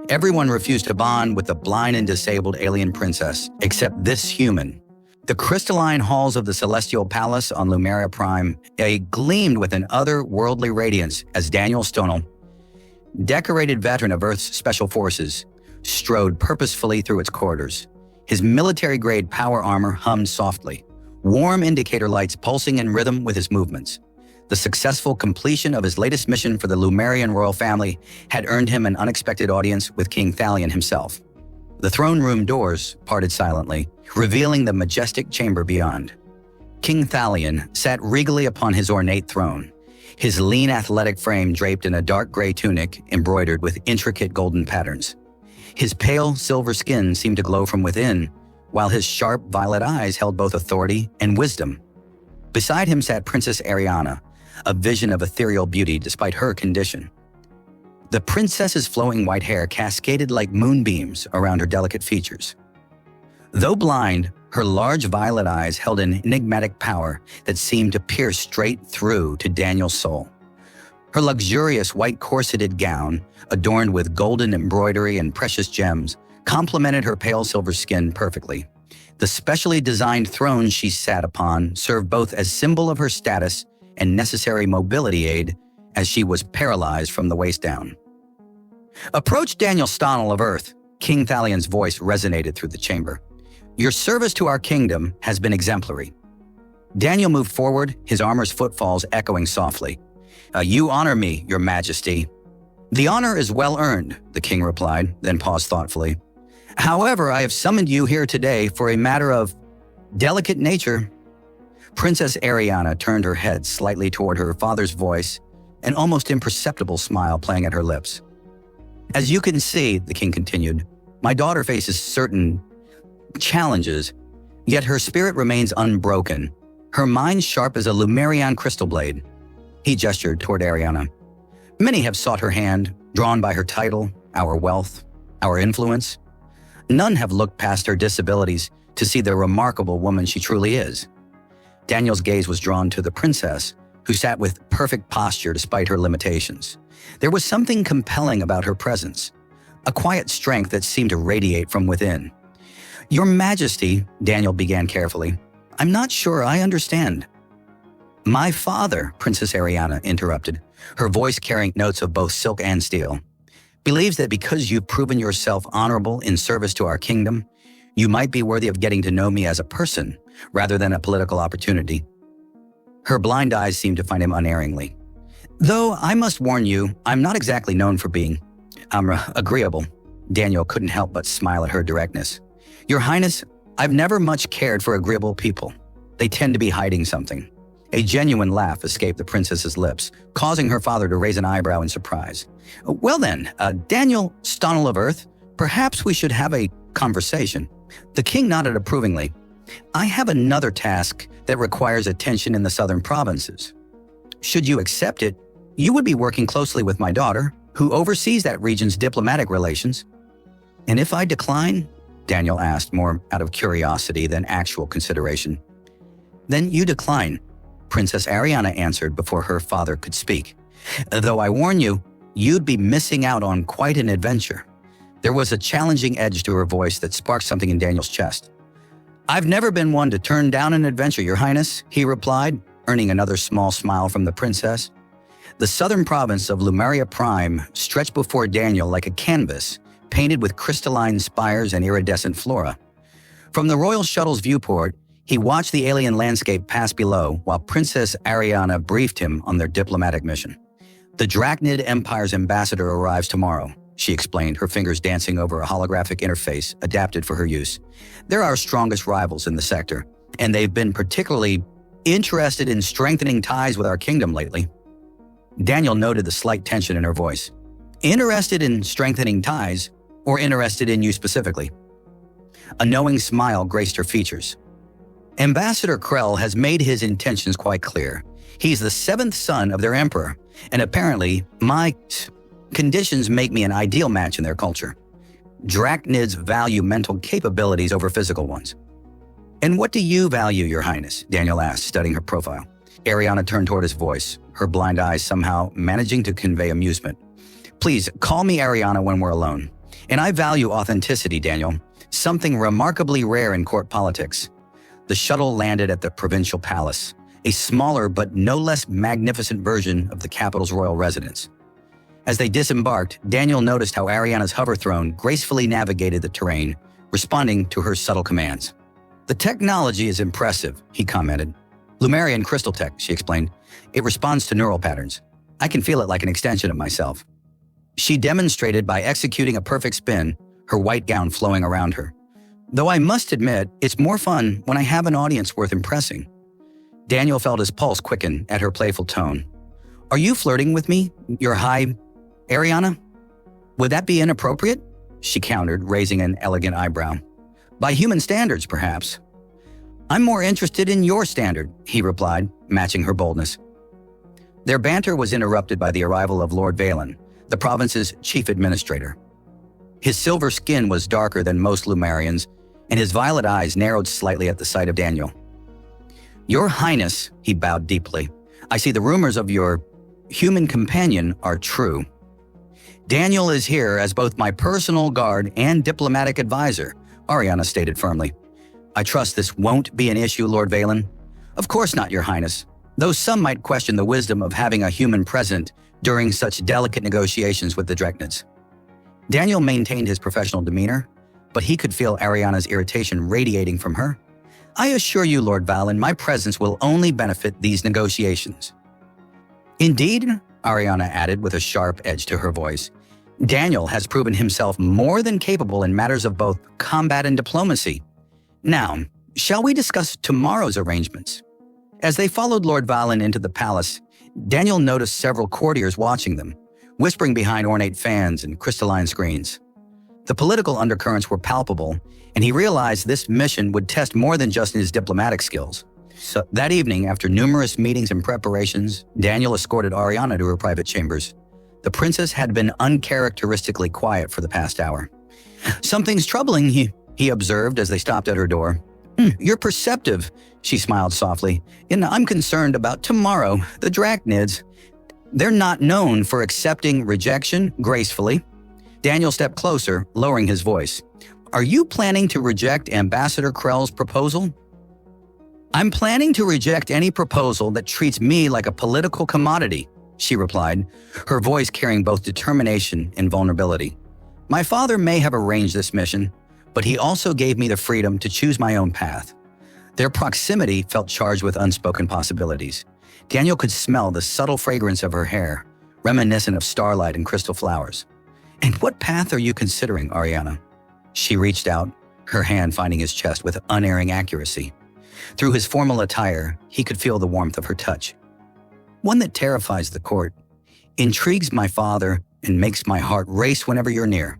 Everyone refused to bond with the blind and disabled alien princess, except this human. The crystalline halls of the Celestial Palace on Lumeria Prime gleamed with an otherworldly radiance as Daniel Stonell, decorated veteran of Earth's Special Forces, strode purposefully through its corridors. His military-grade power armor hummed softly, warm indicator lights pulsing in rhythm with his movements. The successful completion of his latest mission for the Lumerian royal family had earned him an unexpected audience with King Thalion himself. The throne room doors parted silently, revealing the majestic chamber beyond. King Thalion sat regally upon his ornate throne, his lean athletic frame draped in a dark gray tunic embroidered with intricate golden patterns. His pale silver skin seemed to glow from within, while his sharp violet eyes held both authority and wisdom. Beside him sat Princess Ariana, a vision of ethereal beauty despite her condition. The princess's flowing white hair cascaded like moonbeams around her delicate features. Though blind, her large violet eyes held an enigmatic power that seemed to pierce straight through to Daniel's soul. Her luxurious white corseted gown, adorned with golden embroidery and precious gems, complemented her pale silver skin perfectly. The specially designed throne she sat upon served both as symbol of her status and necessary mobility aid, as she was paralyzed from the waist down. "Approach Daniel Stonell of Earth," King Thalion's voice resonated through the chamber. "Your service to our kingdom has been exemplary." Daniel moved forward, his armor's footfalls echoing softly. "You honor me, your majesty." "The honor is well earned," the king replied, then paused thoughtfully. "However, I have summoned you here today for a matter of delicate nature." Princess Ariana turned her head slightly toward her father's voice, an almost imperceptible smile playing at her lips. "As you can see," the king continued, "my daughter faces certain challenges, yet her spirit remains unbroken, her mind sharp as a Lumerian crystal blade." He gestured toward Ariana. "Many have sought her hand, drawn by her title, our wealth, our influence. None have looked past her disabilities to see the remarkable woman she truly is." Daniel's gaze was drawn to the princess, who sat with perfect posture despite her limitations. There was something compelling about her presence, a quiet strength that seemed to radiate from within. "Your Majesty," Daniel began carefully, "I'm not sure I understand." "My father," Princess Ariana interrupted, her voice carrying notes of both silk and steel, "believes that because you've proven yourself honorable in service to our kingdom, you might be worthy of getting to know me as a person rather than a political opportunity." Her blind eyes seemed to find him unerringly. "Though I must warn you, I'm not exactly known for being agreeable." Daniel couldn't help but smile at her directness. "Your Highness, I've never much cared for agreeable people. They tend to be hiding something." A genuine laugh escaped the princess's lips, causing her father to raise an eyebrow in surprise. "Well then, Daniel Stonell of Earth, perhaps we should have a conversation." The king nodded approvingly. "I have another task that requires attention in the southern provinces. Should you accept it, you would be working closely with my daughter, who oversees that region's diplomatic relations." "And if I decline?" Daniel asked, more out of curiosity than actual consideration. "Then you decline," Princess Ariana answered before her father could speak. "Though I warn you, you'd be missing out on quite an adventure." There was a challenging edge to her voice that sparked something in Daniel's chest. "I've never been one to turn down an adventure, Your Highness," he replied, earning another small smile from the princess. The southern province of Lumeria Prime stretched before Daniel like a canvas, painted with crystalline spires and iridescent flora. From the royal shuttle's viewport, he watched the alien landscape pass below while Princess Ariana briefed him on their diplomatic mission. "The Drachnid Empire's ambassador arrives tomorrow," she explained, her fingers dancing over a holographic interface adapted for her use. "They're our strongest rivals in the sector, and they've been particularly interested in strengthening ties with our kingdom lately." Daniel noted the slight tension in her voice. "Interested in strengthening ties, or interested in you specifically?" A knowing smile graced her features. "Ambassador Krell has made his intentions quite clear. He's the seventh son of their emperor, and apparently my conditions make me an ideal match in their culture. Drachnids value mental capabilities over physical ones." "And what do you value, Your Highness?" Daniel asked, studying her profile. Ariana turned toward his voice, her blind eyes somehow managing to convey amusement. "Please, call me Ariana when we're alone. And I value authenticity, Daniel, something remarkably rare in court politics. The shuttle landed at the provincial palace, a smaller but no less magnificent version of the capital's royal residence. As they disembarked, Daniel noticed how Ariana's hover throne gracefully navigated the terrain, responding to her subtle commands. "The technology is impressive," he commented. "Lumerian crystal tech," she explained. "It responds to neural patterns. I can feel it like an extension of myself." She demonstrated by executing a perfect spin, her white gown flowing around her. "Though I must admit, it's more fun when I have an audience worth impressing." Daniel felt his pulse quicken at her playful tone. "Are you flirting with me, your high Ariana?" "Would that be inappropriate?" she countered, raising an elegant eyebrow. "By human standards, perhaps." "I'm more interested in your standard," he replied, matching her boldness. Their banter was interrupted by the arrival of Lord Valen, the province's chief administrator. His silver skin was darker than most Lumerians, and his violet eyes narrowed slightly at the sight of Daniel. "Your Highness," he bowed deeply, "I see the rumors of your human companion are true. Daniel is here as both my personal guard and diplomatic advisor," Ariana stated firmly. "I trust this won't be an issue, Lord Valen." "Of course not, Your Highness, though some might question the wisdom of having a human present during such delicate negotiations with the Dreknids." Daniel maintained his professional demeanor, but he could feel Ariana's irritation radiating from her. "I assure you, Lord Valen, my presence will only benefit these negotiations." "Indeed," Ariana added with a sharp edge to her voice, "Daniel has proven himself more than capable in matters of both combat and diplomacy. Now, shall we discuss tomorrow's arrangements?" As they followed Lord Valen into the palace, Daniel noticed several courtiers watching them, whispering behind ornate fans and crystalline screens. The political undercurrents were palpable, and he realized this mission would test more than just his diplomatic skills. So that evening, after numerous meetings and preparations, Daniel escorted Ariana to her private chambers. The princess had been uncharacteristically quiet for the past hour. "Something's troubling," he observed as they stopped at her door. "You're perceptive," she smiled softly. "And I'm concerned about tomorrow. The Draknids, they're not known for accepting rejection gracefully." Daniel stepped closer, lowering his voice. "Are you planning to reject Ambassador Krell's proposal?" "I'm planning to reject any proposal that treats me like a political commodity," she replied, her voice carrying both determination and vulnerability. "My father may have arranged this mission, but he also gave me the freedom to choose my own path." Their proximity felt charged with unspoken possibilities. Daniel could smell the subtle fragrance of her hair, reminiscent of starlight and crystal flowers. "And what path are you considering, Ariana?" She reached out, her hand finding his chest with unerring accuracy. Through his formal attire, he could feel the warmth of her touch. "One that terrifies the court, intrigues my father, and makes my heart race whenever you're near."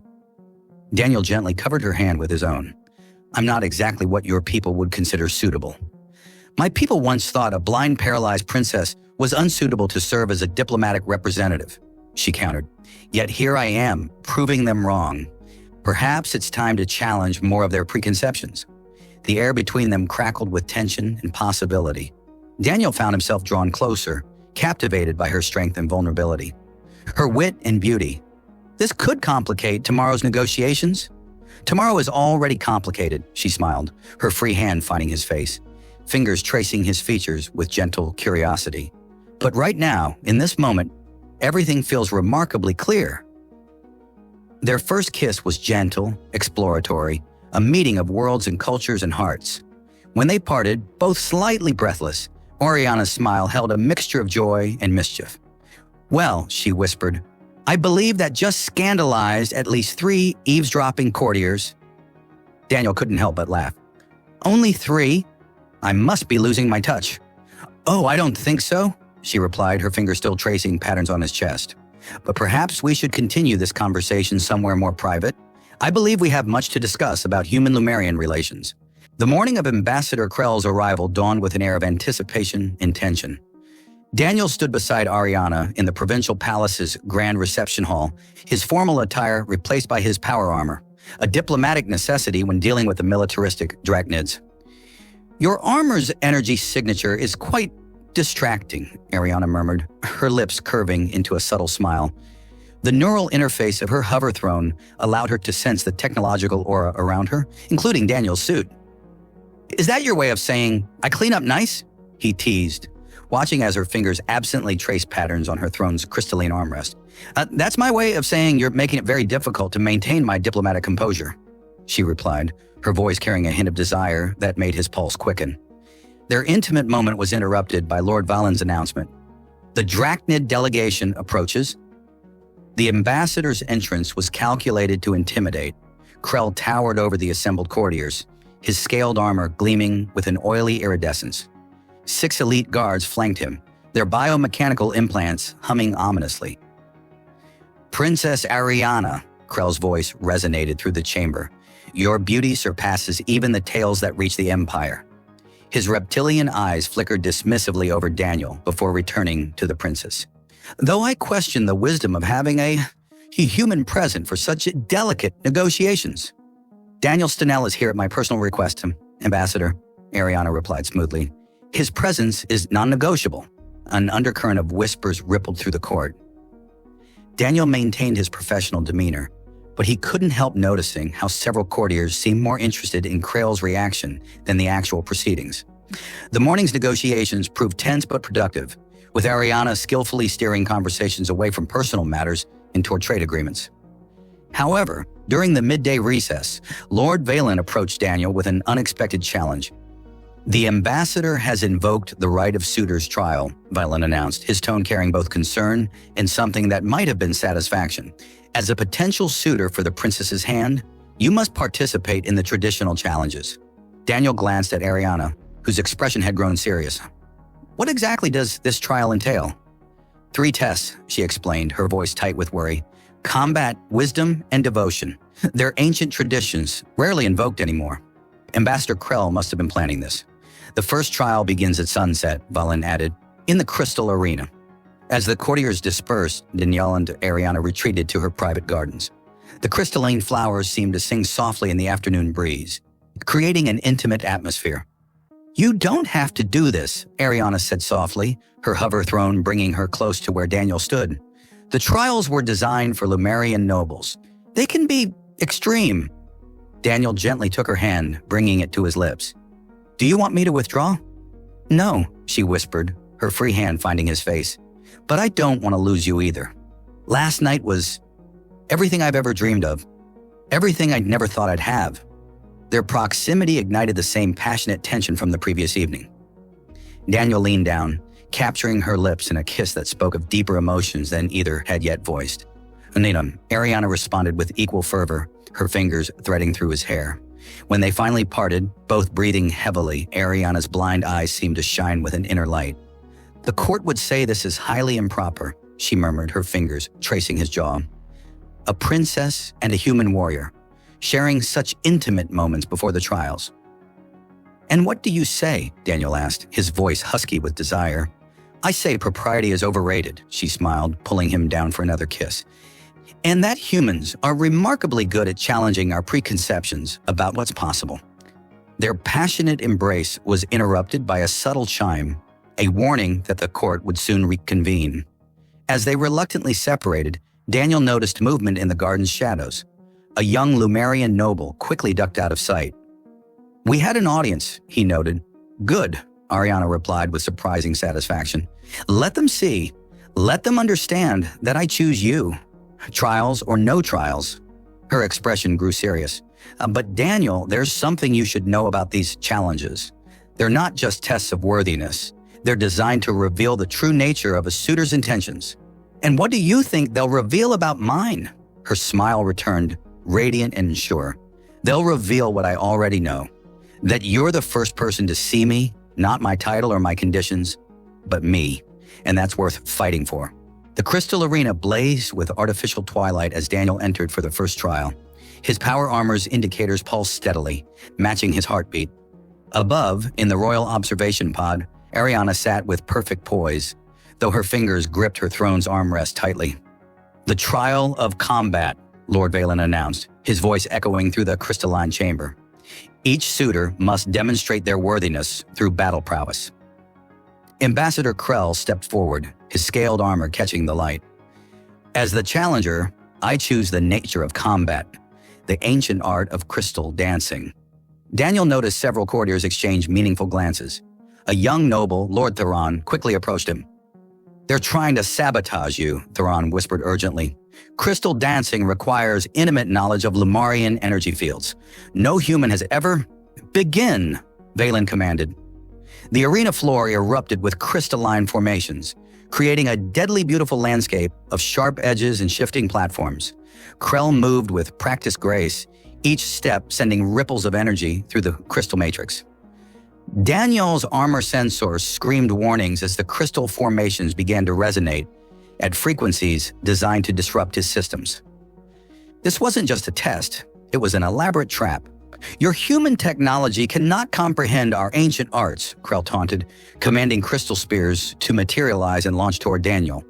Daniel gently covered her hand with his own. "I'm not exactly what your people would consider suitable. My people once thought a blind, paralyzed princess was unsuitable to serve as a diplomatic representative," she countered. "Yet here I am, proving them wrong. Perhaps it's time to challenge more of their preconceptions." The air between them crackled with tension and possibility. Daniel found himself drawn closer, captivated by her strength and vulnerability. Her wit and beauty. This could complicate tomorrow's negotiations. "Tomorrow is already complicated," she smiled, her free hand finding his face, fingers tracing his features with gentle curiosity. "But right now, in this moment, everything feels remarkably clear." Their first kiss was gentle, exploratory, a meeting of worlds and cultures and hearts. When they parted, both slightly breathless, Oriana's smile held a mixture of joy and mischief. "Well," she whispered, "I believe that just scandalized at least 3 eavesdropping courtiers." Daniel couldn't help but laugh. "Only 3? I must be losing my touch." "Oh, I don't think so," she replied, her finger still tracing patterns on his chest. "But perhaps we should continue this conversation somewhere more private. I believe we have much to discuss about human-Lumerian relations." The morning of Ambassador Krell's arrival dawned with an air of anticipation and tension. Daniel stood beside Ariana in the provincial palace's grand reception hall, his formal attire replaced by his power armor, a diplomatic necessity when dealing with the militaristic Draknids. "Your armor's energy signature is quite distracting," Ariana murmured, her lips curving into a subtle smile. The neural interface of her hover throne allowed her to sense the technological aura around her, including Daniel's suit. "Is that your way of saying, I clean up nice?" he teased, watching as her fingers absently traced patterns on her throne's crystalline armrest. That's my way of saying you're making it very difficult to maintain my diplomatic composure," she replied, her voice carrying a hint of desire that made his pulse quicken. Their intimate moment was interrupted by Lord Valen's announcement. "The Drachnid delegation approaches." The ambassador's entrance was calculated to intimidate. Krell towered over the assembled courtiers, his scaled armor gleaming with an oily iridescence. 6 elite guards flanked him, their biomechanical implants humming ominously. "Princess Ariana," Krell's voice resonated through the chamber. "Your beauty surpasses even the tales that reach the Empire." His reptilian eyes flickered dismissively over Daniel before returning to the princess. "Though I question the wisdom of having a human present for such delicate negotiations." "Daniel Stenell is here at my personal request, Ambassador," Ariana replied smoothly. "His presence is non-negotiable." An undercurrent of whispers rippled through the court. Daniel maintained his professional demeanor, but he couldn't help noticing how several courtiers seemed more interested in Krell's reaction than the actual proceedings. The morning's negotiations proved tense but productive, with Ariana skillfully steering conversations away from personal matters and toward trade agreements. However, during the midday recess, Lord Valen approached Daniel with an unexpected challenge. "The ambassador has invoked the right of suitors' trial," Valen announced, his tone carrying both concern and something that might have been satisfaction. "As a potential suitor for the princess's hand, you must participate in the traditional challenges." Daniel glanced at Ariana, whose expression had grown serious. "What exactly does this trial entail?" 3 tests, she explained, her voice tight with worry. "Combat, wisdom, and devotion. They're ancient traditions, rarely invoked anymore." Ambassador Krell must have been planning this. "The first trial begins at sunset," Valen added, "in the Crystal Arena." As the courtiers dispersed, Danielle and Ariana retreated to her private gardens. The crystalline flowers seemed to sing softly in the afternoon breeze, creating an intimate atmosphere. "You don't have to do this," Ariana said softly, her hover throne bringing her close to where Daniel stood. "The trials were designed for Lumerian nobles. They can be extreme." Daniel gently took her hand, bringing it to his lips. "Do you want me to withdraw?" "No," she whispered, her free hand finding his face. "But I don't want to lose you either. Last night was everything I've ever dreamed of. Everything I'd never thought I'd have." Their proximity ignited the same passionate tension from the previous evening. Daniel leaned down, capturing her lips in a kiss that spoke of deeper emotions than either had yet voiced. "Anita," Ariana responded with equal fervor, her fingers threading through his hair. When they finally parted, both breathing heavily, Ariana's blind eyes seemed to shine with an inner light. "The court would say this is highly improper," she murmured, her fingers tracing his jaw. "A princess and a human warrior, sharing such intimate moments before the trials." "And what do you say?" Daniel asked, his voice husky with desire. "I say propriety is overrated," she smiled, pulling him down for another kiss. "And that humans are remarkably good at challenging our preconceptions about what's possible." Their passionate embrace was interrupted by a subtle chime, a warning that the court would soon reconvene. As they reluctantly separated, Daniel noticed movement in the garden's shadows. A young Lumerian noble quickly ducked out of sight. "We had an audience," he noted. "Good," Ariana replied with surprising satisfaction. "Let them see. Let them understand that I choose you. Trials or no trials." Her expression grew serious. "But Daniel, there's something you should know about these challenges. They're not just tests of worthiness. They're designed to reveal the true nature of a suitor's intentions." "And what do you think they'll reveal about mine?" Her smile returned, radiant and sure. "They'll reveal what I already know. That you're the first person to see me, not my title or my conditions, but me. And that's worth fighting for." The crystal arena blazed with artificial twilight as Daniel entered for the first trial. His power armor's indicators pulsed steadily, matching his heartbeat. Above, in the royal observation pod, Ariana sat with perfect poise, though her fingers gripped her throne's armrest tightly. "The trial of combat," Lord Valen announced, his voice echoing through the crystalline chamber. "Each suitor must demonstrate their worthiness through battle prowess." Ambassador Krell stepped forward, his scaled armor catching the light. As the challenger, I choose the nature of combat, the ancient art of crystal dancing. Daniel noticed several courtiers exchange meaningful glances. A young noble, Lord Theron, quickly approached him. "They're trying to sabotage you," Theron whispered urgently. "Crystal dancing requires intimate knowledge of Lumarian energy fields. No human has ever—" "Begin," Valen commanded. The arena floor erupted with crystalline formations, creating a deadly beautiful landscape of sharp edges and shifting platforms. Krell moved with practiced grace, each step sending ripples of energy through the crystal matrix. Daniel's armor sensors screamed warnings as the crystal formations began to resonate at frequencies designed to disrupt his systems. This wasn't just a test, it was an elaborate trap. "Your human technology cannot comprehend our ancient arts," Krell taunted, commanding crystal spears to materialize and launch toward Daniel.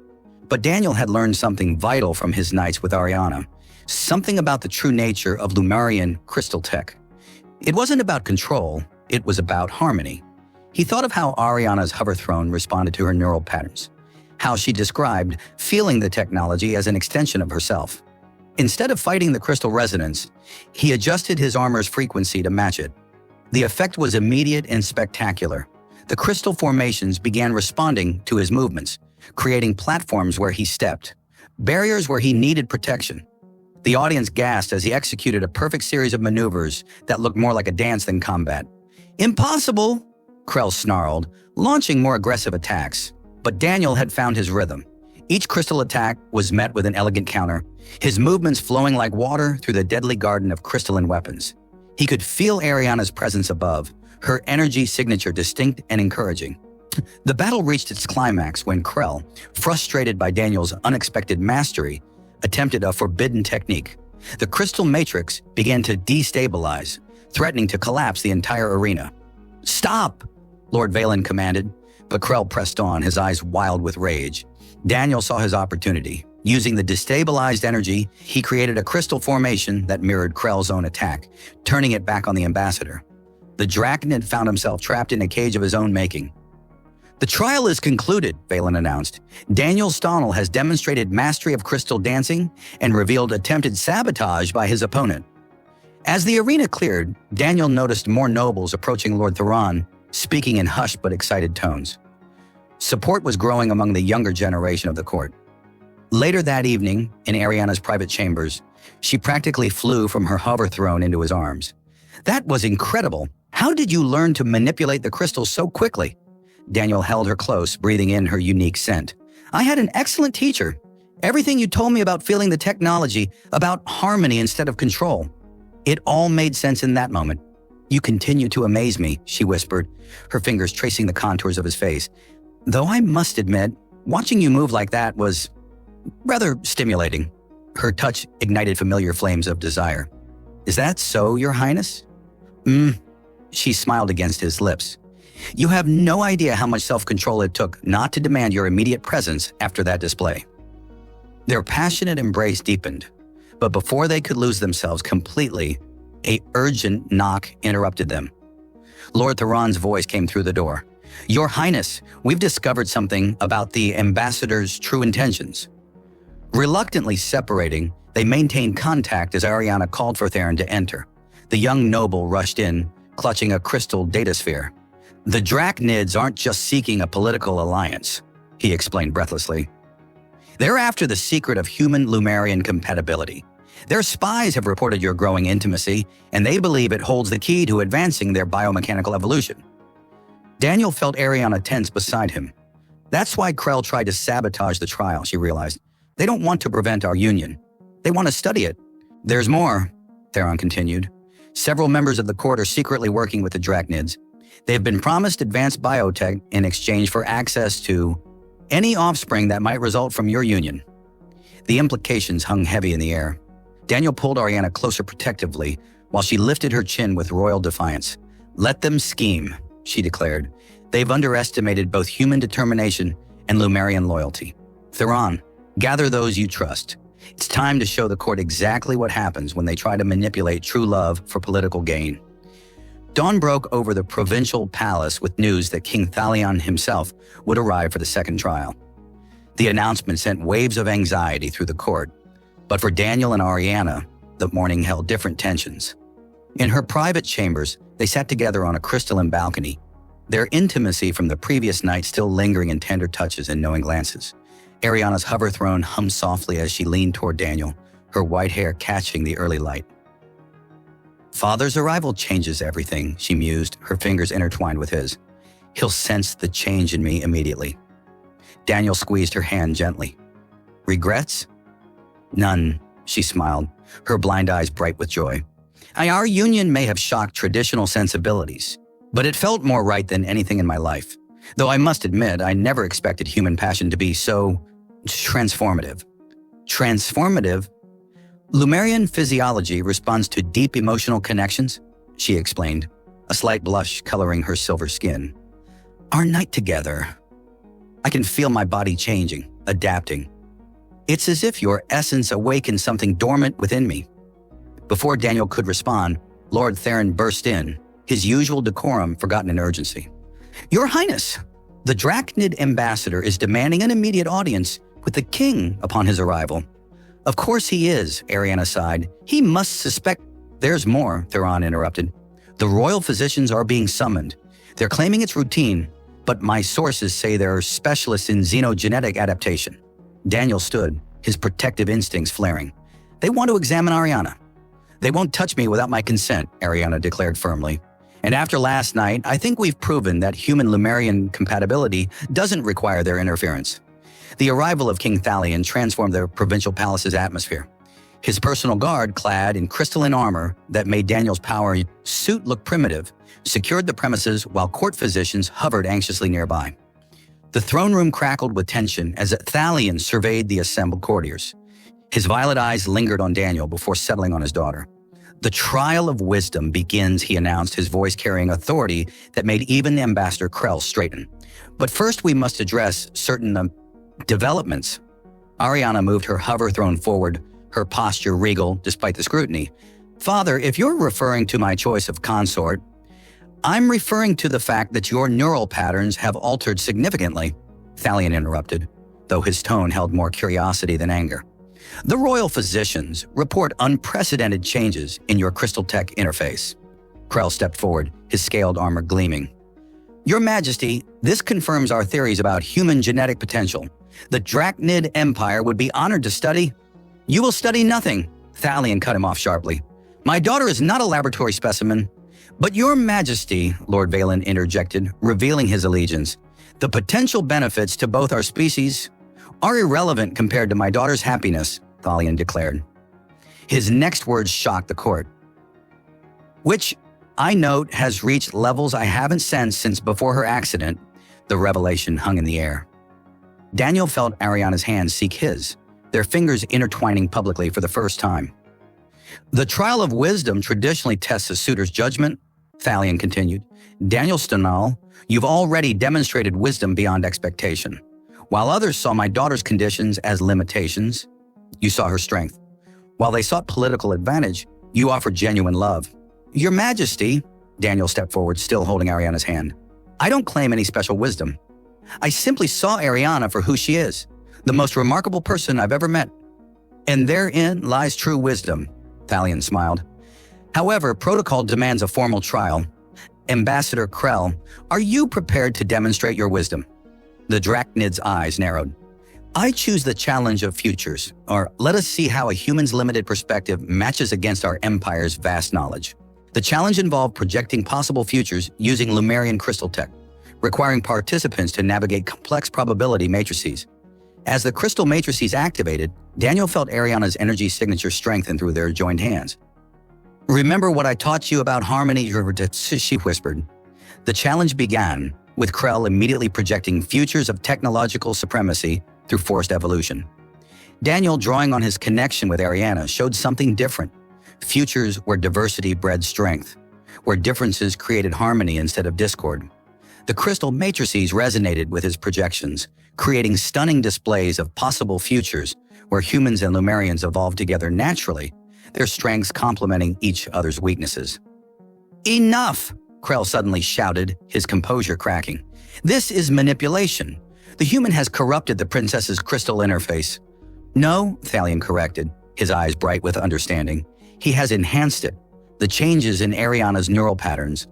But Daniel had learned something vital from his nights with Ariana, something about the true nature of Lumarian crystal tech. It wasn't about control, it was about harmony. He thought of how Ariana's hover throne responded to her neural patterns, how she described feeling the technology as an extension of herself. Instead of fighting the crystal resonance, he adjusted his armor's frequency to match it. The effect was immediate and spectacular. The crystal formations began responding to his movements, creating platforms where he stepped, barriers where he needed protection. The audience gasped as he executed a perfect series of maneuvers that looked more like a dance than combat. "Impossible!" Krell snarled, launching more aggressive attacks. But Daniel had found his rhythm. Each crystal attack was met with an elegant counter, his movements flowing like water through the deadly garden of crystalline weapons. He could feel Ariana's presence above, her energy signature distinct and encouraging. The battle reached its climax when Krell, frustrated by Daniel's unexpected mastery, attempted a forbidden technique. The crystal matrix began to destabilize, threatening to collapse the entire arena. "Stop!" Lord Valen commanded, but Krell pressed on, his eyes wild with rage. Daniel saw his opportunity. Using the destabilized energy, he created a crystal formation that mirrored Krell's own attack, turning it back on the ambassador. The Drachnid found himself trapped in a cage of his own making. "The trial is concluded," Valen announced. "Daniel Stonnell has demonstrated mastery of crystal dancing and revealed attempted sabotage by his opponent." As the arena cleared, Daniel noticed more nobles approaching Lord Theron, speaking in hushed but excited tones. Support was growing among the younger generation of the court. Later that evening, in Ariana's private chambers, she practically flew from her hover throne into his arms. "That was incredible. How did you learn to manipulate the crystals so quickly?" Daniel held her close, breathing in her unique scent. "I had an excellent teacher. Everything you told me about feeling the technology, about harmony instead of control. It all made sense in that moment." "You continue to amaze me," she whispered, her fingers tracing the contours of his face. "Though I must admit, watching you move like that was rather stimulating." Her touch ignited familiar flames of desire. "Is that so, Your Highness?" She smiled against his lips. "You have no idea how much self-control it took not to demand your immediate presence after that display." Their passionate embrace deepened, but before they could lose themselves completely, an urgent knock interrupted them. Lord Theron's voice came through the door. "Your Highness, we've discovered something about the ambassador's true intentions." Reluctantly separating, they maintained contact as Ariana called for Theron to enter. The young noble rushed in, clutching a crystal datasphere. "The Drachnids aren't just seeking a political alliance," he explained breathlessly. "They're after the secret of human Lumarian compatibility. Their spies have reported your growing intimacy, and they believe it holds the key to advancing their biomechanical evolution." Daniel felt Ariana tense beside him. "That's why Krell tried to sabotage the trial," she realized. "They don't want to prevent our union. They want to study it." "There's more," Theron continued. "Several members of the court are secretly working with the Drachnids. They have been promised advanced biotech in exchange for access to any offspring that might result from your union." The implications hung heavy in the air. Daniel pulled Ariana closer protectively while she lifted her chin with royal defiance. "Let them scheme," she declared. "They've underestimated both human determination and Lumarian loyalty. Theron, gather those you trust. It's time to show the court exactly what happens when they try to manipulate true love for political gain." Dawn broke over the provincial palace with news that King Thalion himself would arrive for the second trial. The announcement sent waves of anxiety through the court, but for Daniel and Ariana, the morning held different tensions. In her private chambers, they sat together on a crystalline balcony, their intimacy from the previous night still lingering in tender touches and knowing glances. Ariana's hover throne hummed softly as she leaned toward Daniel, her white hair catching the early light. "Father's arrival changes everything," she mused, her fingers intertwined with his. "He'll sense the change in me immediately." Daniel squeezed her hand gently. "Regrets?" "None," she smiled, her blind eyes bright with joy. "Our union may have shocked traditional sensibilities, but it felt more right than anything in my life. Though I must admit, I never expected human passion to be so transformative." "Transformative?" "Lumerian physiology responds to deep emotional connections," she explained, a slight blush coloring her silver skin. "Our night together, I can feel my body changing, adapting. It's as if your essence awakened something dormant within me." Before Daniel could respond, Lord Theron burst in, his usual decorum forgotten in urgency. "Your Highness, the Drachnid ambassador is demanding an immediate audience with the king upon his arrival." "Of course he is," Ariana sighed. "He must suspect—" "There's more," Theron interrupted. "The royal physicians are being summoned. They're claiming it's routine, but my sources say they're specialists in xenogenetic adaptation." Daniel stood, his protective instincts flaring. "They want to examine Ariana." "They won't touch me without my consent," Ariana declared firmly. "And after last night, I think we've proven that human-Lumerian compatibility doesn't require their interference." The arrival of King Thalion transformed the provincial palace's atmosphere. His personal guard, clad in crystalline armor that made Daniel's power suit look primitive, secured the premises while court physicians hovered anxiously nearby. The throne room crackled with tension as Thalion surveyed the assembled courtiers. His violet eyes lingered on Daniel before settling on his daughter. "The trial of wisdom begins," he announced, his voice carrying authority that made even Ambassador Krell straighten. "But first we must address certain developments." Ariana moved her hover throne forward, her posture regal despite the scrutiny. "Father, if you're referring to my choice of consort, I'm referring to the fact that your neural patterns have altered significantly," Thalion interrupted, though his tone held more curiosity than anger. "The royal physicians report unprecedented changes in your crystal tech interface." Krell stepped forward, his scaled armor gleaming. "Your Majesty, this confirms our theories about human genetic potential. The Drachnid Empire would be honored to study—" "You will study nothing," Thalion cut him off sharply. "My daughter is not a laboratory specimen." "But Your Majesty," Lord Valen interjected, revealing his allegiance, "the potential benefits to both our species are irrelevant compared to my daughter's happiness," Thalion declared. His next words shocked the court. "Which, I note, has reached levels I haven't sensed since before her accident." The revelation hung in the air. Daniel felt Ariana's hands seek his, their fingers intertwining publicly for the first time. "The trial of wisdom traditionally tests a suitor's judgment," Thalion continued. "Daniel Stenal, you've already demonstrated wisdom beyond expectation. While others saw my daughter's conditions as limitations, you saw her strength. While they sought political advantage, you offered genuine love." "Your Majesty," Daniel stepped forward, still holding Ariana's hand, "I don't claim any special wisdom. I simply saw Ariana for who she is, the most remarkable person I've ever met. And therein lies true wisdom," Thalion smiled. "However, protocol demands a formal trial. Ambassador Krell, are you prepared to demonstrate your wisdom?" The Drachnid's eyes narrowed. "I choose the challenge of futures, or let us see how a human's limited perspective matches against our empire's vast knowledge." The challenge involved projecting possible futures using Lumerian crystal tech, requiring participants to navigate complex probability matrices. As the crystal matrices activated, Daniel felt Ariana's energy signature strengthen through their joined hands. "Remember what I taught you about harmony," she whispered. The challenge began, with Krell immediately projecting futures of technological supremacy through forced evolution. Daniel, drawing on his connection with Ariana, showed something different. Futures where diversity bred strength, where differences created harmony instead of discord. The crystal matrices resonated with his projections, creating stunning displays of possible futures where humans and Lumerians evolved together naturally, their strengths complementing each other's weaknesses. "Enough!" Krell suddenly shouted, his composure cracking. "This is manipulation. The human has corrupted the princess's crystal interface. No, Thalion corrected, his eyes bright with understanding. He has enhanced it. The changes in Ariana's neural patterns,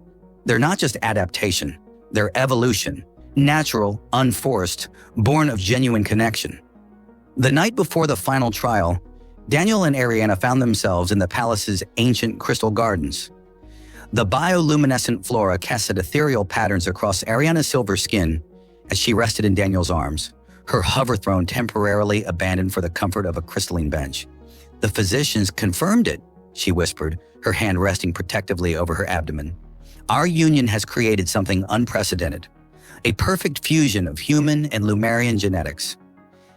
they're not just adaptation, they're evolution, natural, unforced, born of genuine connection. The night before the final trial, Daniel and Ariana found themselves in the palace's ancient crystal gardens. The bioluminescent flora casted ethereal patterns across Ariana's silver skin as she rested in Daniel's arms, her hover throne temporarily abandoned for the comfort of a crystalline bench. The physicians confirmed it, she whispered, her hand resting protectively over her abdomen. Our union has created something unprecedented, a perfect fusion of human and Lumerian genetics.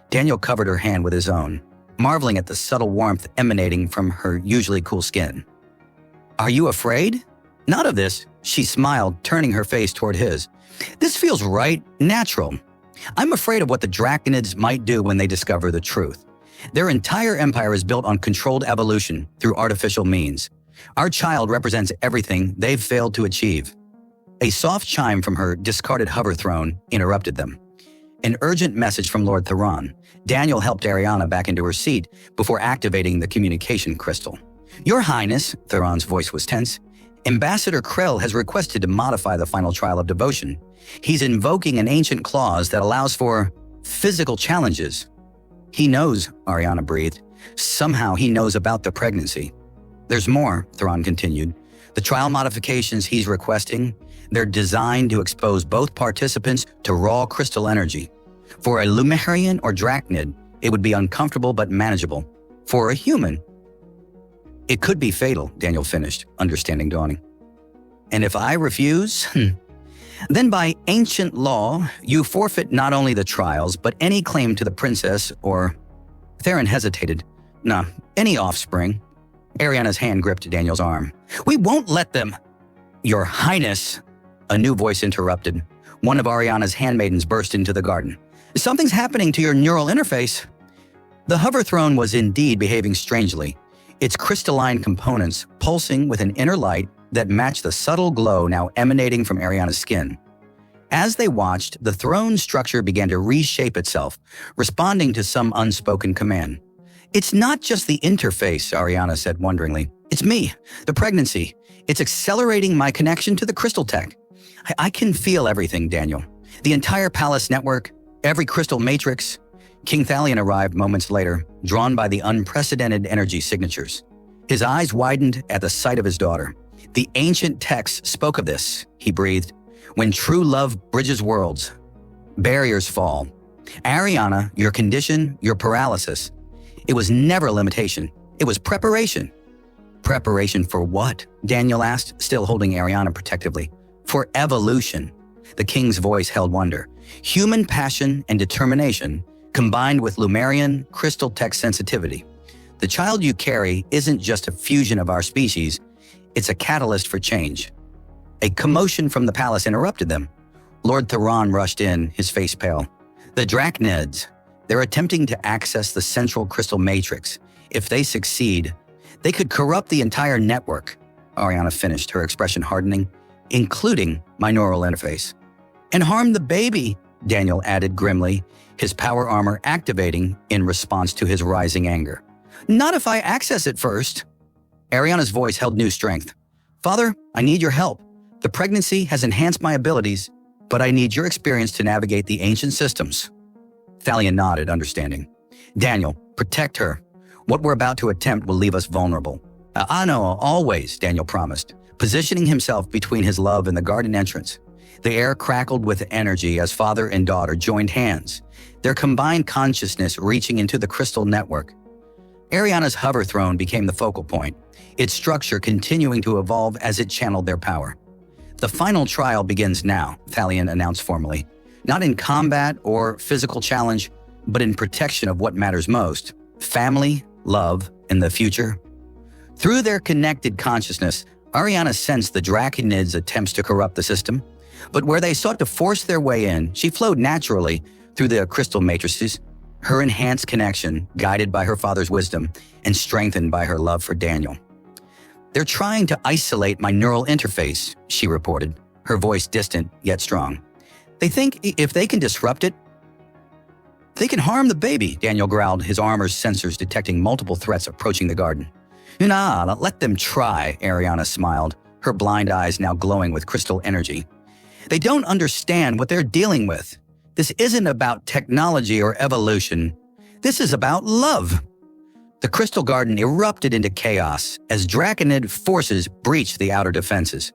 Daniel covered her hand with his own, marveling at the subtle warmth emanating from her usually cool skin. Are you afraid? Not of this, she smiled, turning her face toward his. This feels right, natural. I'm afraid of what the Draconids might do when they discover the truth. Their entire empire is built on controlled evolution through artificial means. Our child represents everything they've failed to achieve. A soft chime from her discarded hover throne interrupted them. An urgent message from Lord Theron. Daniel helped Ariana back into her seat before activating the communication crystal. Your Highness, Theron's voice was tense, Ambassador Krell has requested to modify the final trial of devotion. He's invoking an ancient clause that allows for physical challenges. He knows, Ariana breathed. Somehow he knows about the pregnancy. There's more, Theron continued. The trial modifications he's requesting, they're designed to expose both participants to raw crystal energy. For a Lumerian or Dracnid, it would be uncomfortable but manageable. For a human, it could be fatal, Daniel finished, understanding dawning. And if I refuse, then by ancient law, you forfeit not only the trials, but any claim to the princess or... Theron hesitated. Nah, any offspring. Ariana's hand gripped Daniel's arm. We won't let them... Your Highness, a new voice interrupted. One of Ariana's handmaidens burst into the garden. Something's happening to your neural interface. The hover throne was indeed behaving strangely, its crystalline components pulsing with an inner light that matched the subtle glow now emanating from Ariana's skin. As they watched, the throne's structure began to reshape itself, responding to some unspoken command. It's not just the interface, Ariana said wonderingly. It's me, the pregnancy. It's accelerating my connection to the crystal tech. I can feel everything, Daniel. The entire palace network, every crystal matrix. King Thalion arrived moments later, drawn by the unprecedented energy signatures. His eyes widened at the sight of his daughter. The ancient texts spoke of this, he breathed. When true love bridges worlds, barriers fall. Ariana, your condition, your paralysis. It was never a limitation. It was preparation. Preparation for what? Daniel asked, still holding Ariana protectively. For evolution. The king's voice held wonder. Human passion and determination combined with Lumerian crystal tech sensitivity. The child you carry isn't just a fusion of our species, it's a catalyst for change. A commotion from the palace interrupted them. Lord Theron rushed in, his face pale. The Dracnids, they're attempting to access the central crystal matrix. If they succeed, they could corrupt the entire network, Ariana finished, her expression hardening, including my neural interface. And harm the baby, Daniel added grimly, his power armor activating in response to his rising anger. Not if I access it first. Ariana's voice held new strength. Father, I need your help. The pregnancy has enhanced my abilities, but I need your experience to navigate the ancient systems. Thalion nodded, understanding. Daniel, protect her. What we're about to attempt will leave us vulnerable. I know, always, Daniel promised, positioning himself between his love and the garden entrance. The air crackled with energy as father and daughter joined hands, their combined consciousness reaching into the crystal network. Ariana's hover throne became the focal point, its structure continuing to evolve as it channeled their power. The final trial begins now, Thalion announced formally. Not in combat or physical challenge, but in protection of what matters most, family, love, and the future. Through their connected consciousness, Ariana sensed the Draconids' attempts to corrupt the system, but where they sought to force their way in, she flowed naturally through the crystal matrices, her enhanced connection guided by her father's wisdom and strengthened by her love for Daniel. They're trying to isolate my neural interface, she reported, her voice distant yet strong. They think if they can disrupt it, They can harm the baby, Daniel growled, his armor's sensors detecting multiple threats approaching the garden. Nah, let them try, Ariana smiled, her blind eyes now glowing with crystal energy. They don't understand what they're dealing with. This isn't about technology or evolution. This is about love. The crystal garden erupted into chaos as Draconid forces breached the outer defenses.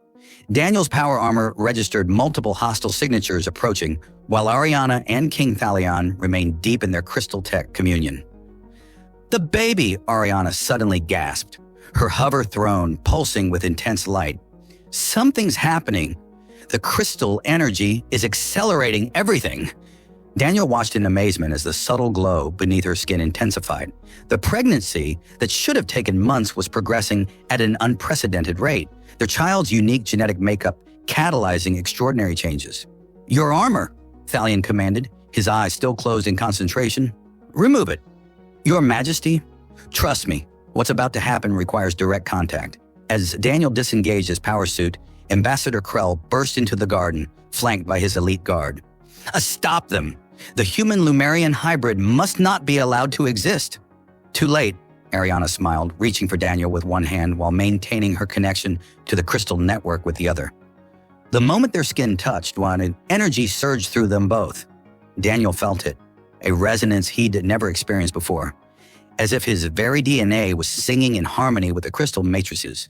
Daniel's power armor registered multiple hostile signatures approaching, while Ariana and King Thalion remained deep in their crystal tech communion. The baby, Ariana suddenly gasped, her hover throne pulsing with intense light. Something's happening. The crystal energy is accelerating everything. Daniel watched in amazement as the subtle glow beneath her skin intensified. The pregnancy that should have taken months was progressing at an unprecedented rate, their child's unique genetic makeup catalyzing extraordinary changes. Your armor, Thalion commanded, his eyes still closed in concentration. Remove it. Your Majesty, trust me, what's about to happen requires direct contact. As Daniel disengaged his power suit, Ambassador Krell burst into the garden, flanked by his elite guard. Stop them! The human-Lumerian hybrid must not be allowed to exist. Too late, Ariana smiled, reaching for Daniel with one hand while maintaining her connection to the crystal network with the other. The moment their skin touched, an energy surged through them both. Daniel felt it, a resonance he'd never experienced before, as if his very DNA was singing in harmony with the crystal matrices.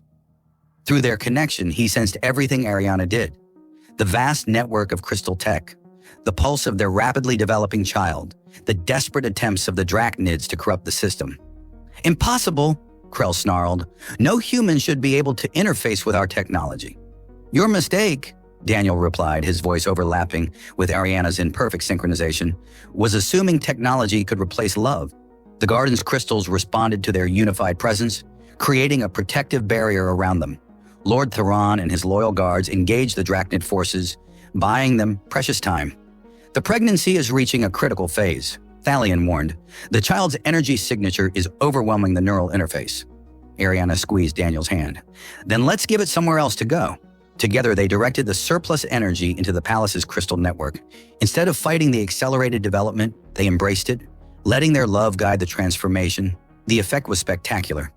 Through their connection, he sensed everything Ariana did. The vast network of crystal tech, the pulse of their rapidly developing child, the desperate attempts of the Draconids to corrupt the system. Impossible, Krell snarled. No human should be able to interface with our technology. Your mistake, Daniel replied, his voice overlapping with Ariana's in perfect synchronization, was assuming technology could replace love. The garden's crystals responded to their unified presence, creating a protective barrier around them. Lord Theron and his loyal guards engaged the Draconid forces, buying them precious time. The pregnancy is reaching a critical phase, Thalion warned. The child's energy signature is overwhelming the neural interface. Ariana squeezed Daniel's hand. Then let's give it somewhere else to go. Together, they directed the surplus energy into the palace's crystal network. Instead of fighting the accelerated development, they embraced it, letting their love guide the transformation. The effect was spectacular.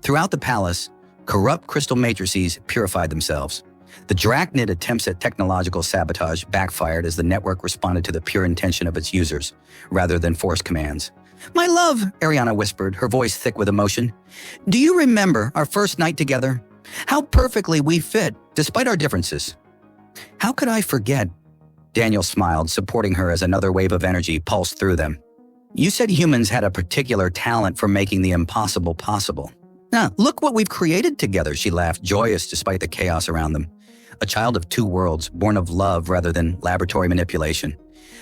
Throughout the palace, corrupt crystal matrices purified themselves. The Draconid attempts at technological sabotage backfired as the network responded to the pure intention of its users, rather than forced commands. My love, Ariana whispered, her voice thick with emotion. Do you remember our first night together? How perfectly we fit, despite our differences. How could I forget? Daniel smiled, supporting her as another wave of energy pulsed through them. You said humans had a particular talent for making the impossible possible. Now, look what we've created together, she laughed, joyous despite the chaos around them. A child of two worlds, born of love rather than laboratory manipulation.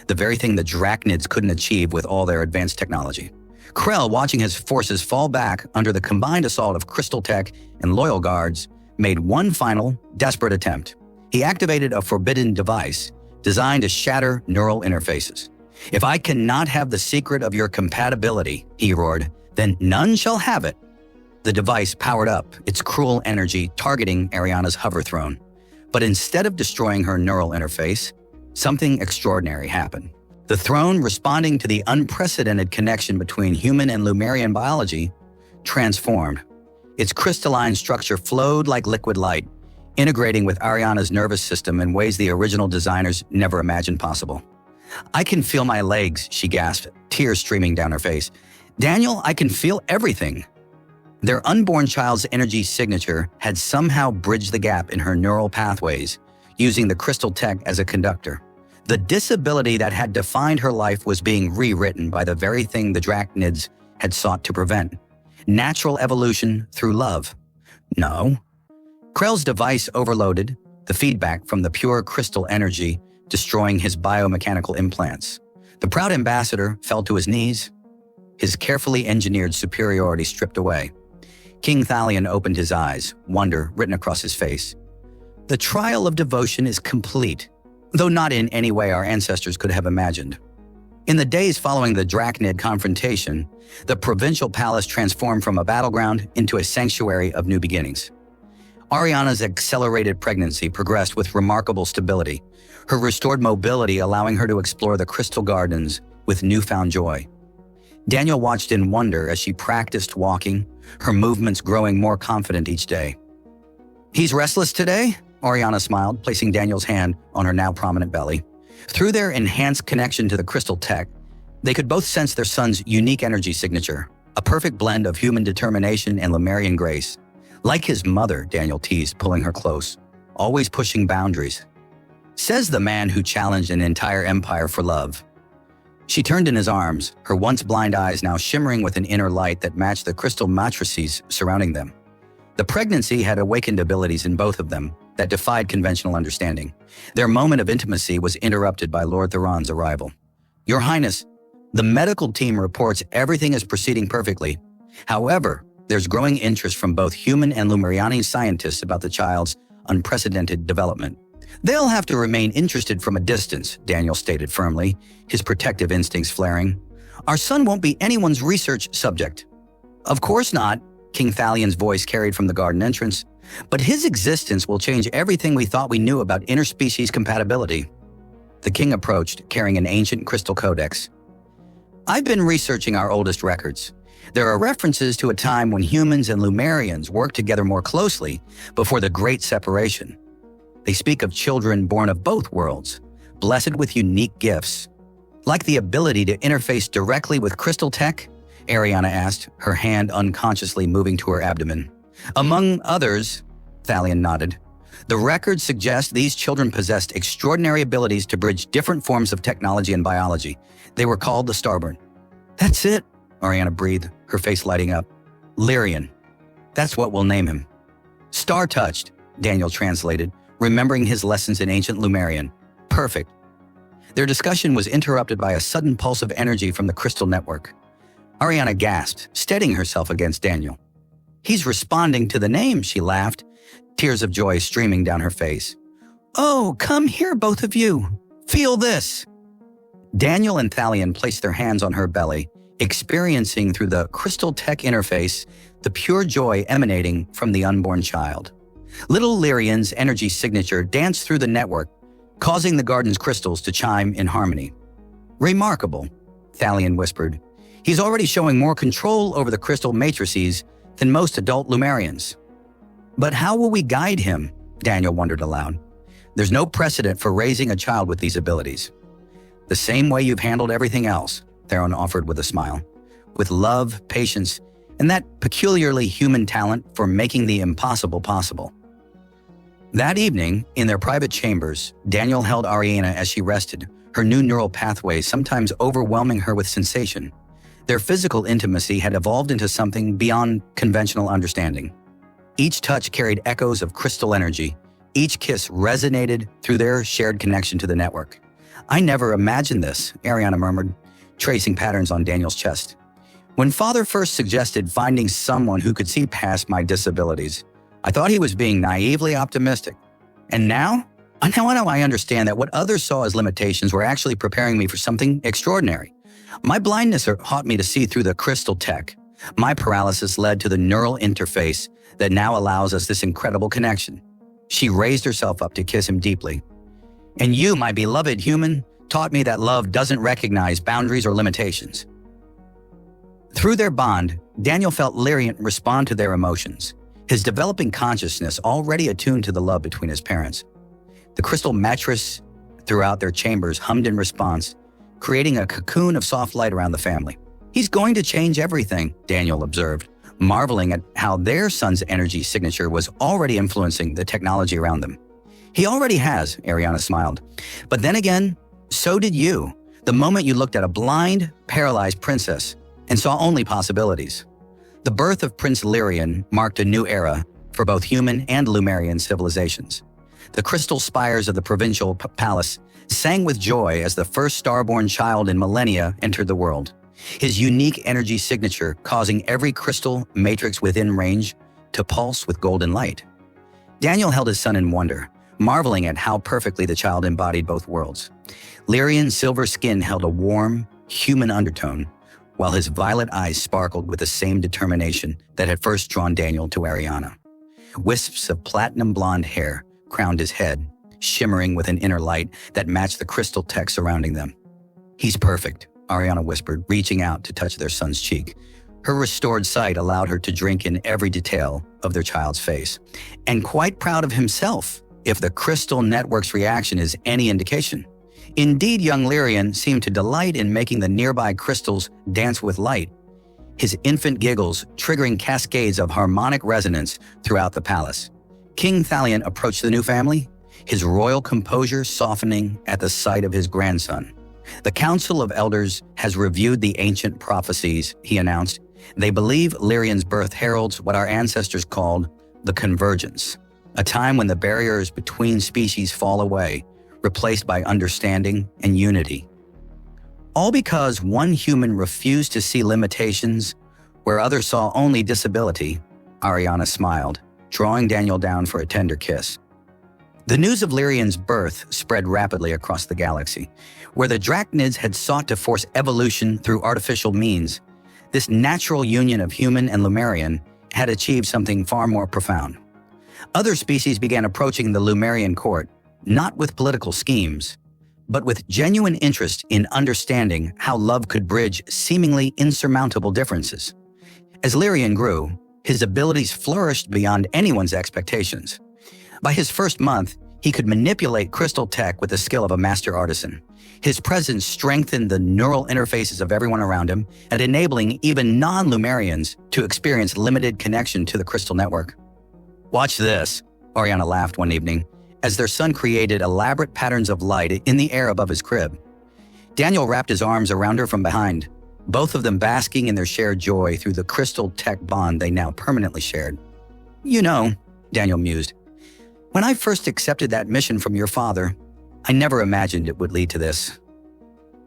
The very thing the Draconids couldn't achieve with all their advanced technology. Krell, watching his forces fall back under the combined assault of crystal tech and loyal guards, made one final, desperate attempt. He activated a forbidden device designed to shatter neural interfaces. If I cannot have the secret of your compatibility, he roared, then none shall have it. The device powered up, its cruel energy targeting Ariana's hover throne. But instead of destroying her neural interface, something extraordinary happened. The throne, responding to the unprecedented connection between human and Lumerian biology, transformed. Its crystalline structure flowed like liquid light, integrating with Ariana's nervous system in ways the original designers never imagined possible. I can feel my legs, she gasped, tears streaming down her face. Daniel, I can feel everything. Their unborn child's energy signature had somehow bridged the gap in her neural pathways, using the crystal tech as a conductor. The disability that had defined her life was being rewritten by the very thing the Draconids had sought to prevent. Natural evolution through love. No. Krell's device overloaded, the feedback from the pure crystal energy destroying his biomechanical implants. The proud ambassador fell to his knees, his carefully engineered superiority stripped away. King Thalion opened his eyes, wonder written across his face. The trial of devotion is complete, though not in any way our ancestors could have imagined. In the days following the Draconid confrontation, the provincial palace transformed from a battleground into a sanctuary of new beginnings. Ariana's accelerated pregnancy progressed with remarkable stability, her restored mobility allowing her to explore the crystal gardens with newfound joy. Daniel watched in wonder as she practiced walking, her movements growing more confident each day. "He's restless today?" Ariana smiled, placing Daniel's hand on her now prominent belly. Through their enhanced connection to the crystal tech, they could both sense their son's unique energy signature, a perfect blend of human determination and Lemurian grace. "Like his mother," Daniel teased, pulling her close, "always pushing boundaries. Says the man who challenged an entire empire for love." She turned in his arms, her once blind eyes now shimmering with an inner light that matched the crystal matrices surrounding them. The pregnancy had awakened abilities in both of them that defied conventional understanding. Their moment of intimacy was interrupted by Lord Theron's arrival. "Your Highness, the medical team reports everything is proceeding perfectly. However, there's growing interest from both human and Lumeriani scientists about the child's unprecedented development." "They'll have to remain interested from a distance," Daniel stated firmly, his protective instincts flaring. "Our son won't be anyone's research subject." "Of course not," King Thalion's voice carried from the garden entrance. "But his existence will change everything we thought we knew about interspecies compatibility." The king approached, carrying an ancient crystal codex. "I've been researching our oldest records. There are references to a time when humans and Lumerians worked together more closely before the Great Separation. They speak of children born of both worlds, blessed with unique gifts. Like the ability to interface directly with crystal tech?" Ariana asked, her hand unconsciously moving to her abdomen. "Among others," Thalion nodded. "The records suggest these children possessed extraordinary abilities to bridge different forms of technology and biology. They were called the Starborn." "That's it," Ariana breathed, her face lighting up. "Lyrian. That's what we'll name him." "Star-touched," Daniel translated, remembering his lessons in ancient Lumerian. "Perfect." Their discussion was interrupted by a sudden pulse of energy from the crystal network. Ariana gasped, steadying herself against Daniel. "He's responding to the name," she laughed, tears of joy streaming down her face. "Oh, come here, both of you. Feel this." Daniel and Thalion placed their hands on her belly, experiencing through the crystal tech interface the pure joy emanating from the unborn child. Little Lyrian's energy signature danced through the network, causing the garden's crystals to chime in harmony. "Remarkable," Thalion whispered. "He's already showing more control over the crystal matrices than most adult Lumerians." "But how will we guide him?" Daniel wondered aloud. "There's no precedent for raising a child with these abilities." "The same way you've handled everything else," Theron offered with a smile. "With love, patience, and that peculiarly human talent for making the impossible possible." That evening, in their private chambers, Daniel held Ariana as she rested, her new neural pathways sometimes overwhelming her with sensation. Their physical intimacy had evolved into something beyond conventional understanding. Each touch carried echoes of crystal energy. Each kiss resonated through their shared connection to the network. "I never imagined this," Ariana murmured, tracing patterns on Daniel's chest. "When Father first suggested finding someone who could see past my disabilities, I thought he was being naively optimistic. And now I understand that what others saw as limitations were actually preparing me for something extraordinary. My blindness taught me to see through the crystal tech. My paralysis led to the neural interface that now allows us this incredible connection." She raised herself up to kiss him deeply. "And you, my beloved human, taught me that love doesn't recognize boundaries or limitations." Through their bond, Daniel felt Lyrian respond to their emotions, his developing consciousness already attuned to the love between his parents. The crystal mattress throughout their chambers hummed in response, creating a cocoon of soft light around the family. "He's going to change everything," Daniel observed, marveling at how their son's energy signature was already influencing the technology around them. "He already has," Ariana smiled. "But then again, so did you, the moment you looked at a blind, paralyzed princess and saw only possibilities." The birth of Prince Lyrian marked a new era for both human and Lumerian civilizations. The crystal spires of the provincial palace sang with joy as the first starborn child in millennia entered the world, his unique energy signature causing every crystal matrix within range to pulse with golden light. Daniel held his son in wonder, marveling at how perfectly the child embodied both worlds. Lyrian's silver skin held a warm, human undertone, while his violet eyes sparkled with the same determination that had first drawn Daniel to Ariana. Wisps of platinum blonde hair crowned his head, shimmering with an inner light that matched the crystal tech surrounding them. "He's perfect," Ariana whispered, reaching out to touch their son's cheek. Her restored sight allowed her to drink in every detail of their child's face. And quite proud of himself, if the crystal network's reaction is any indication. Indeed, young Lyrian seemed to delight in making the nearby crystals dance with light, his infant giggles triggering cascades of harmonic resonance throughout the palace. King Thalion approached the new family, his royal composure softening at the sight of his grandson. The Council of Elders has reviewed the ancient prophecies, he announced. They believe Lyrian's birth heralds what our ancestors called the convergence, a time when the barriers between species fall away, replaced by understanding and unity. All because one human refused to see limitations where others saw only disability, Ariana smiled, drawing Daniel down for a tender kiss. The news of Lyrian's birth spread rapidly across the galaxy. Where the Drachnids had sought to force evolution through artificial means, this natural union of human and Lumerian had achieved something far more profound. Other species began approaching the Lumerian court, not with political schemes, but with genuine interest in understanding how love could bridge seemingly insurmountable differences. As Lyrian grew, his abilities flourished beyond anyone's expectations. By his first month, he could manipulate crystal tech with the skill of a master artisan. His presence strengthened the neural interfaces of everyone around him and enabling even non-Lumerians to experience limited connection to the crystal network. "Watch this," Ariana laughed one evening, as their son created elaborate patterns of light in the air above his crib. Daniel wrapped his arms around her from behind, both of them basking in their shared joy through the crystal tech bond they now permanently shared. "You know," Daniel mused, "when I first accepted that mission from your father, I never imagined it would lead to this."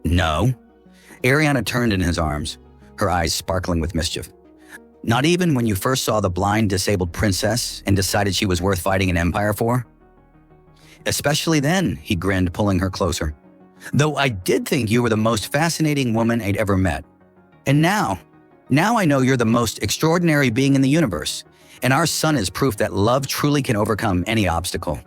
"No?" Ariana turned in his arms, her eyes sparkling with mischief. "Not even when you first saw the blind, disabled princess and decided she was worth fighting an empire for?" "Especially then," he grinned, pulling her closer. "Though I did think you were the most fascinating woman I'd ever met. And now I know you're the most extraordinary being in the universe, and our son is proof that love truly can overcome any obstacle."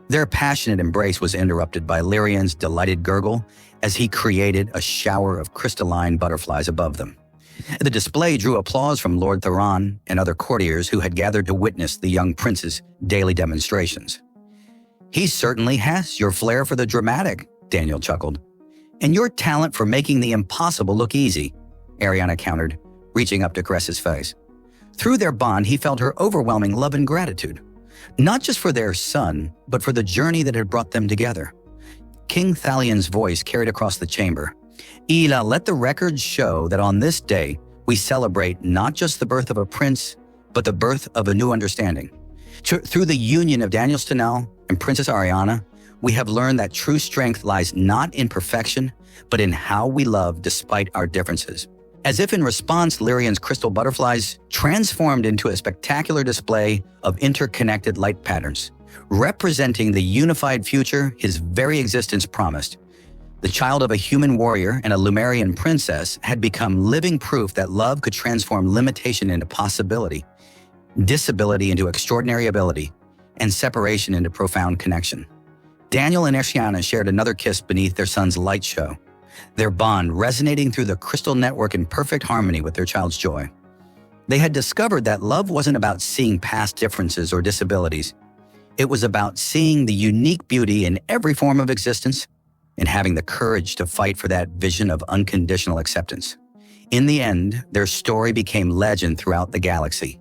Their passionate embrace was interrupted by Lyrian's delighted gurgle as he created a shower of crystalline butterflies above them. The display drew applause from Lord Theron and other courtiers who had gathered to witness the young prince's daily demonstrations. "He certainly has your flair for the dramatic," Daniel chuckled. "And your talent for making the impossible look easy," Ariana countered, reaching up to caress his face. Through their bond, he felt her overwhelming love and gratitude, not just for their son, but for the journey that had brought them together. King Thalion's voice carried across the chamber. "Ela, let the records show that on this day, we celebrate not just the birth of a prince, but the birth of a new understanding. Through the union of Daniel Stenell and Princess Ariana, we have learned that true strength lies not in perfection, but in how we love despite our differences." As if in response, Lyrian's crystal butterflies transformed into a spectacular display of interconnected light patterns, representing the unified future his very existence promised. The child of a human warrior and a Lumerian princess had become living proof that love could transform limitation into possibility, disability into extraordinary ability, and separation into profound connection. Daniel and Ariana shared another kiss beneath their son's light show, their bond resonating through the crystal network in perfect harmony with their child's joy. They had discovered that love wasn't about seeing past differences or disabilities. It was about seeing the unique beauty in every form of existence and having the courage to fight for that vision of unconditional acceptance. In the end, their story became legend throughout the galaxy.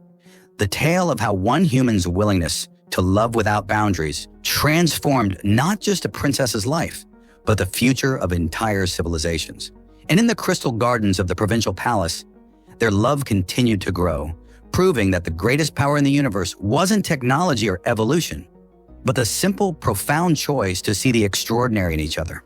The tale of how one human's willingness to love without boundaries transformed not just a princess's life, but the future of entire civilizations. And in the crystal gardens of the provincial palace, their love continued to grow, proving that the greatest power in the universe wasn't technology or evolution, but the simple, profound choice to see the extraordinary in each other.